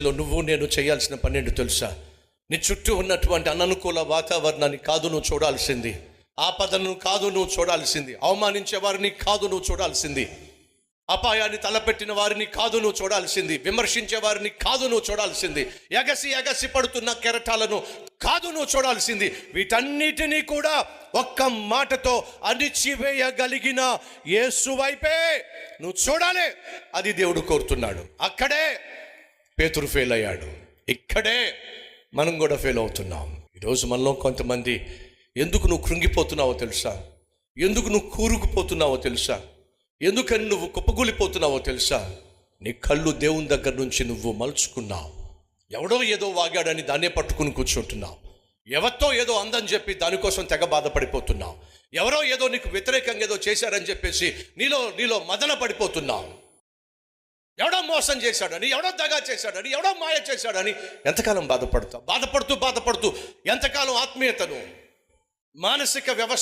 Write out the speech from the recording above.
నువ్వు నేను చేయాల్సిన పని ఏంటో తెలుసా? నీ చుట్టూ ఉన్నటువంటి అననుకూల వాతావరణాన్ని కాదు నువ్వు చూడాల్సింది, ఆపదను కాదు నువ్వు చూడాల్సింది, అవమానించే వారిని కాదు నువ్వు చూడాల్సింది, అపాయాన్ని తలపెట్టిన వారిని కాదు నువ్వు చూడాల్సింది, విమర్శించే వారిని కాదు నువ్వు చూడాల్సింది, ఎగసి పడుతున్న కెరటాలను కాదు నువ్వు చూడాల్సింది. వీటన్నిటినీ కూడా ఒక్క మాటతో అణిచివేయగలిగిన యేసు వైపే నువ్వు చూడాలి. అది దేవుడు కోరుతున్నాడు. అక్కడే పేతురు ఫెయిల్ అయ్యాడు, ఇక్కడే మనం కూడా ఫెయిల్ అవుతున్నాం. ఈరోజు మనలో కొంతమంది ఎందుకు నువ్వు కృంగిపోతున్నావో తెలుసా? ఎందుకు నువ్వు కూరుకుపోతున్నావో తెలుసా? ఎందుకని నువ్వు కుప్పగూలిపోతున్నావో తెలుసా? నీ కళ్ళు దేవుని దగ్గర నుంచి నువ్వు మలుచుకున్నావు. ఎవడో ఏదో వాగాడని దాన్నే పట్టుకుని కూర్చుంటున్నావు. ఎవరితో ఏదో అందని చెప్పి దానికోసం తెగ బాధపడిపోతున్నావు. ఎవరో ఏదో నీకు వ్యతిరేకంగా ఏదో చేశారని చెప్పేసి నీలో మదన పడిపోతున్నావు. ఎవడో మోసం చేశాడని, ఎవడో దగా చేశాడని, ఎవడో మాయ చేశాడని ఎంతకాలం బాధపడుతూ ఎంతకాలం ఆత్మీయతను, మానసిక వ్యవస్థ